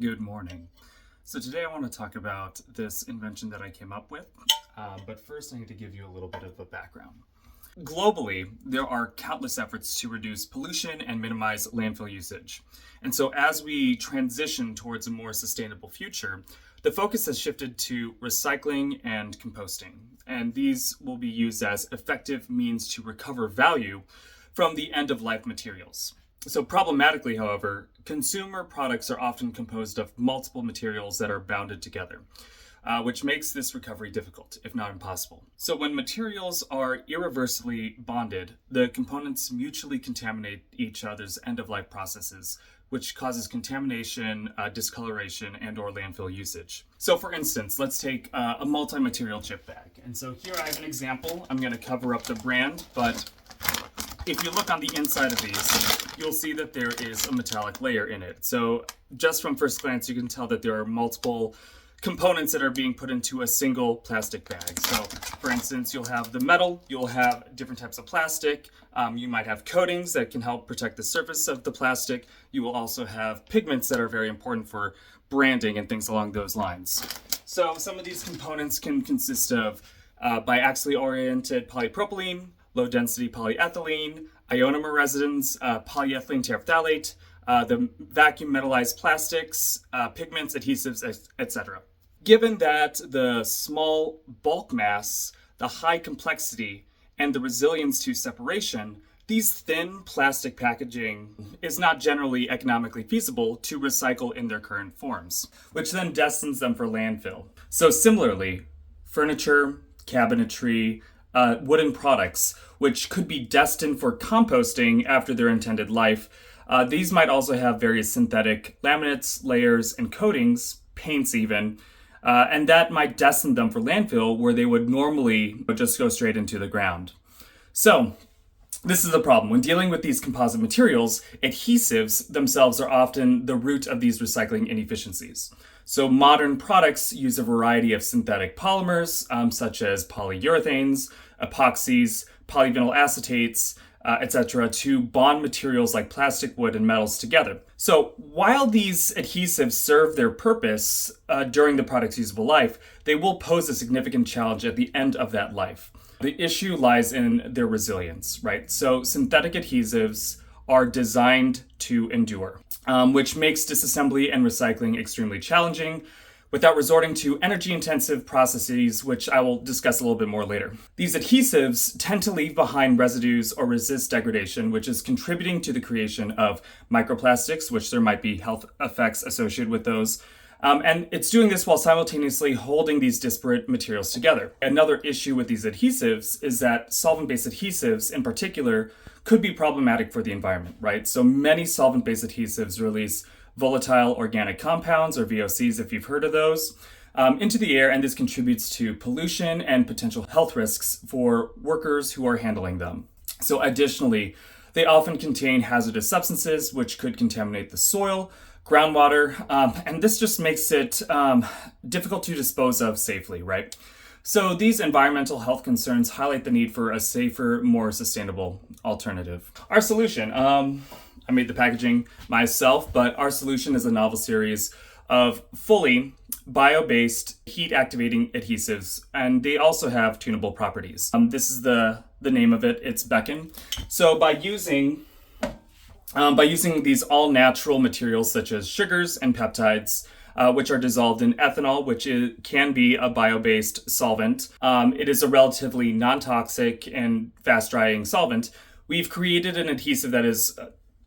Good morning. So today I want to talk about this invention that I came up with, but first I need to give you a little bit of a background. Globally, there are countless efforts to reduce pollution and minimize landfill usage. And so as we transition towards a more sustainable future, the focus has shifted to recycling and composting. And these will be used as effective means to recover value from the end-of-life materials. So problematically, however, consumer products are often composed of multiple materials that are bounded together, which makes this recovery difficult, if not impossible. So when materials are irreversibly bonded, the components mutually contaminate each other's end-of-life processes, which causes contamination, discoloration, and/or landfill usage. So for instance, let's take a multi-material chip bag. And so here I have an example. I'm going to cover up the brand, but if you look on the inside of these, you'll see that there is a metallic layer in it. So just from first glance, you can tell that there are multiple components that are being put into a single plastic bag. So for instance, you'll have the metal, you'll have different types of plastic, you might have coatings that can help protect the surface of the plastic. You will also have pigments that are very important for branding and things along those lines. So some of these components can consist of biaxially oriented polypropylene, low-density polyethylene, ionomer resins, polyethylene terephthalate, the vacuum metallized plastics, pigments, adhesives, etc. Given that the small bulk mass, the high complexity, and the resilience to separation, these thin plastic packaging is not generally economically feasible to recycle in their current forms, which then destines them for landfill. So similarly, furniture, cabinetry, wooden products, which could be destined for composting after their intended life. These might also have various synthetic laminates, layers, and coatings, paints even, and that might destine them for landfill where they would normally just go straight into the ground. So this is the problem. When dealing with these composite materials, adhesives themselves are often the root of these recycling inefficiencies. So modern products use a variety of synthetic polymers, such as polyurethanes, epoxies, polyvinyl acetates, etc., to bond materials like plastic, wood, and metals together. So while these adhesives serve their purpose during the product's usable life, they will pose a significant challenge at the end of that life. The issue lies in their resilience, right? So synthetic adhesives are designed to endure, which makes disassembly and recycling extremely challenging without resorting to energy-intensive processes, which I will discuss a little bit more later. These adhesives tend to leave behind residues or resist degradation, which is contributing to the creation of microplastics, which there might be health effects associated with those. And it's doing this while simultaneously holding these disparate materials together. Another issue with these adhesives is that solvent-based adhesives in particular could be problematic for the environment, right? So many solvent-based adhesives release volatile organic compounds, or VOCs if you've heard of those, into the air, and this contributes to pollution and potential health risks for workers who are handling them. So additionally, they often contain hazardous substances which could contaminate the soil, groundwater, and this just makes it difficult to dispose of safely, right? So these environmental health concerns highlight the need for a safer, more sustainable alternative. Our solution, I made the packaging myself, but our solution is a novel series of fully bio-based heat-activating adhesives, and they also have tunable properties. This is the name of it. It's Becon. So by using these all-natural materials such as sugars and peptides, which are dissolved in ethanol, which can be a bio-based solvent, it is a relatively non-toxic and fast-drying solvent. We've created an adhesive that is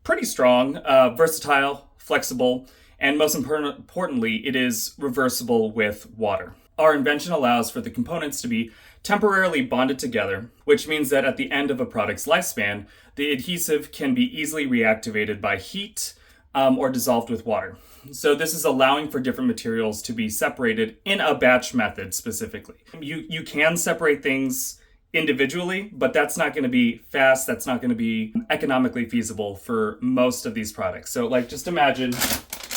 pretty strong, versatile, flexible, and most importantly, it is reversible with water. Our invention allows for the components to be temporarily bonded together, which means that at the end of a product's lifespan, the adhesive can be easily reactivated by heat or dissolved with water. So this is allowing for different materials to be separated in a batch method specifically. You can separate things individually, but that's not going to be fast. That's not going to be economically feasible for most of these products. So like, just imagine,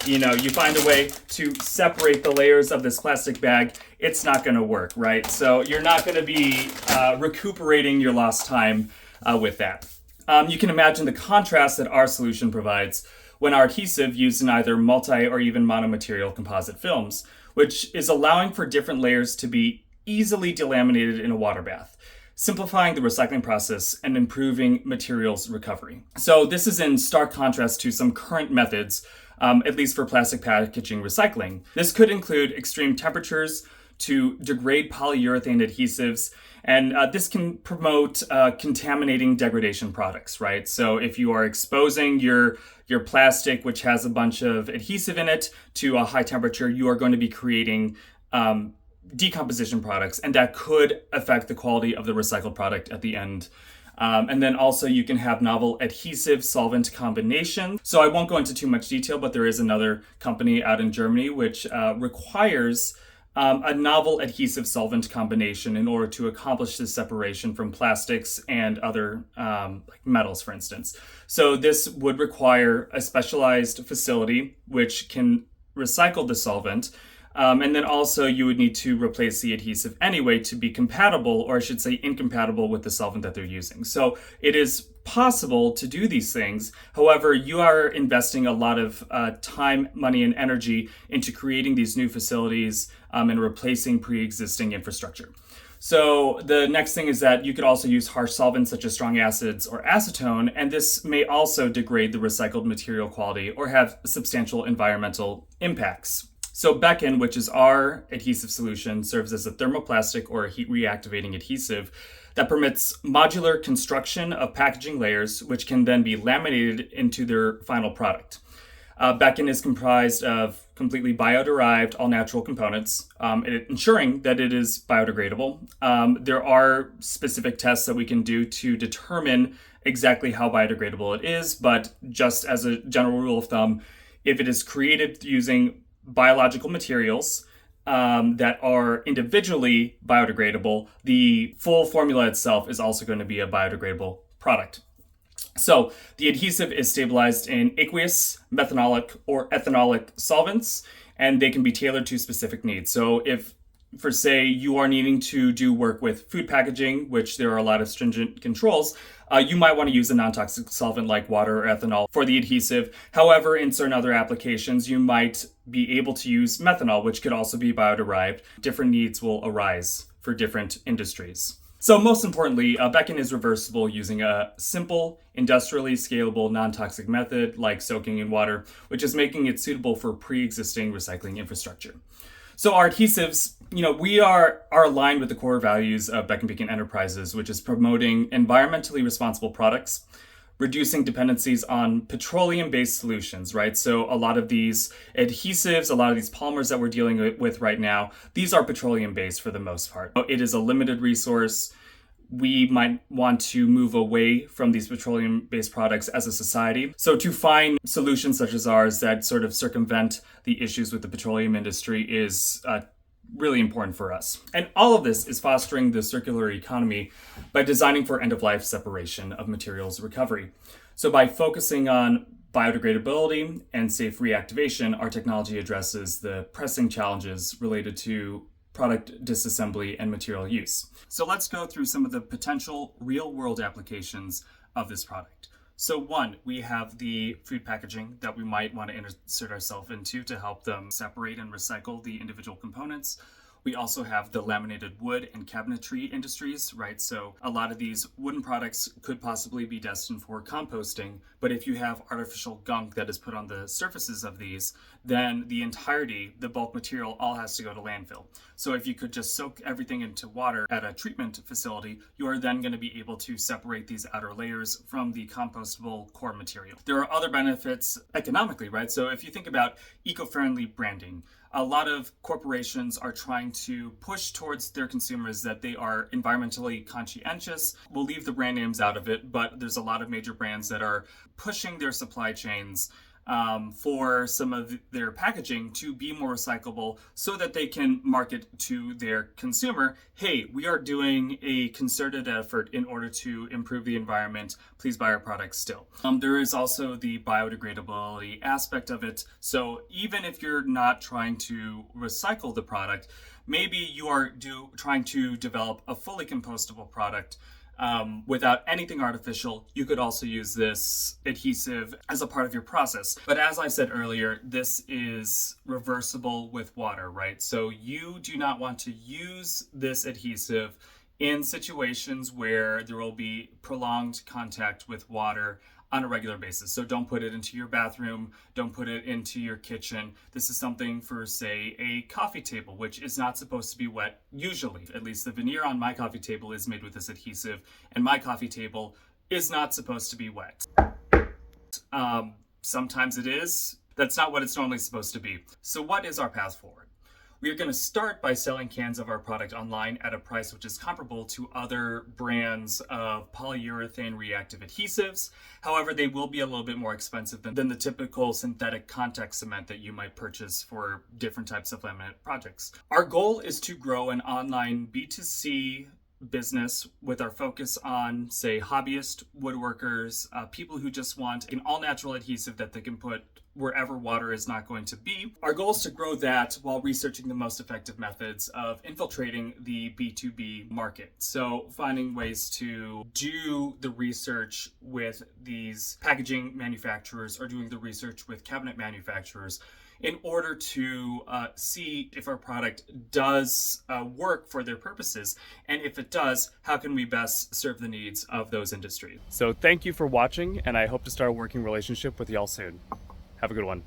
you find a way to separate the layers of this plastic bag. It's not going to work, right? So you're not going to be recuperating your lost time with that. You can imagine the contrast that our solution provides when our adhesive used in either multi or even monomaterial composite films, which is allowing for different layers to be easily delaminated in a water bath, simplifying the recycling process and improving materials recovery. So this is in stark contrast to some current methods, at least for plastic packaging recycling. This could include extreme temperatures to degrade polyurethane adhesives, and this can promote contaminating degradation products, right? So if you are exposing your plastic, which has a bunch of adhesive in it, to a high temperature, you are going to be creating decomposition products, and that could affect the quality of the recycled product at the end. And then also you can have novel adhesive solvent combination. So I won't go into too much detail, but there is another company out in Germany which requires a novel adhesive solvent combination in order to accomplish this separation from plastics and other like metals, for instance. So this would require a specialized facility which can recycle the solvent. And then also you would need to replace the adhesive anyway to be compatible, or I should say incompatible, with the solvent that they're using. So it is possible to do these things. However, you are investing a lot of time, money, and energy into creating these new facilities and replacing pre-existing infrastructure. So the next thing is that you could also use harsh solvents such as strong acids or acetone, and this may also degrade the recycled material quality or have substantial environmental impacts. So Becon, which is our adhesive solution, serves as a thermoplastic or a heat reactivating adhesive that permits modular construction of packaging layers, which can then be laminated into their final product. Becon is comprised of completely bio-derived, all-natural components, ensuring that it is biodegradable. There are specific tests that we can do to determine exactly how biodegradable it is, but just as a general rule of thumb, if it is created using biological materials that are individually biodegradable, the full formula itself is also going to be a biodegradable product. So the adhesive is stabilized in aqueous, methanolic, or ethanolic solvents, and they can be tailored to specific needs. So if, for say, you are needing to do work with food packaging, which there are a lot of stringent controls, you might want to use a non-toxic solvent like water or ethanol for the adhesive. However, in certain other applications, you might be able to use methanol, which could also be bio-derived. Different needs will arise for different industries. So most importantly, Becon is reversible using a simple, industrially scalable, non-toxic method like soaking in water, which is making it suitable for pre-existing recycling infrastructure. So our adhesives, we are aligned with the core values of Becon Beacon Enterprises, which is promoting environmentally responsible products, reducing dependencies on petroleum-based solutions, right? So a lot of these adhesives, a lot of these polymers that we're dealing with right now, these are petroleum-based for the most part. It is a limited resource. We might want to move away from these petroleum-based products as a society. So to find solutions such as ours that sort of circumvent the issues with the petroleum industry is really important for us. And all of this is fostering the circular economy by designing for end-of-life separation of materials recovery. So by focusing on biodegradability and safe reactivation, our technology addresses the pressing challenges related to product disassembly and material use. So let's go through some of the potential real-world applications of this product. So one, we have the food packaging that we might want to insert ourselves into to help them separate and recycle the individual components. We also have the laminated wood and cabinetry industries, right? So a lot of these wooden products could possibly be destined for composting, but if you have artificial gunk that is put on the surfaces of these, then the entirety, the bulk material, all has to go to landfill. So if you could just soak everything into water at a treatment facility, you are then going to be able to separate these outer layers from the compostable core material. There are other benefits economically, right? So if you think about eco-friendly branding, a lot of corporations are trying to push towards their consumers that they are environmentally conscientious. We'll leave the brand names out of it, but there's a lot of major brands that are pushing their supply chains for some of their packaging to be more recyclable so that they can market to their consumer, hey, we are doing a concerted effort in order to improve the environment. Please buy our products still. There is also the biodegradability aspect of it. So even if you're not trying to recycle the product, maybe you are trying to develop a fully compostable product without anything artificial. You could also use this adhesive as a part of your process. But as I said earlier, this is reversible with water, right? So you do not want to use this adhesive in situations where there will be prolonged contact with water on a regular basis. So don't put it into your bathroom, don't put it into your kitchen. This is something for, say, a coffee table, which is not supposed to be wet usually. At least the veneer on my coffee table is made with this adhesive, and my coffee table is not supposed to be wet. Sometimes it is. That's not what it's normally supposed to be. So what is our path forward? We are going to start by selling cans of our product online at a price which is comparable to other brands of polyurethane reactive adhesives. However, they will be a little bit more expensive than the typical synthetic contact cement that you might purchase for different types of laminate projects. Our goal is to grow an online B2C business with our focus on, say, hobbyist woodworkers, people who just want an all-natural adhesive that they can put wherever water is not going to be. Our goal is to grow that while researching the most effective methods of infiltrating the B2B market. So finding ways to do the research with these packaging manufacturers or doing the research with cabinet manufacturers in order to see if our product does work for their purposes. And if it does, how can we best serve the needs of those industries? So thank you for watching, and I hope to start a working relationship with y'all soon. Have a good one.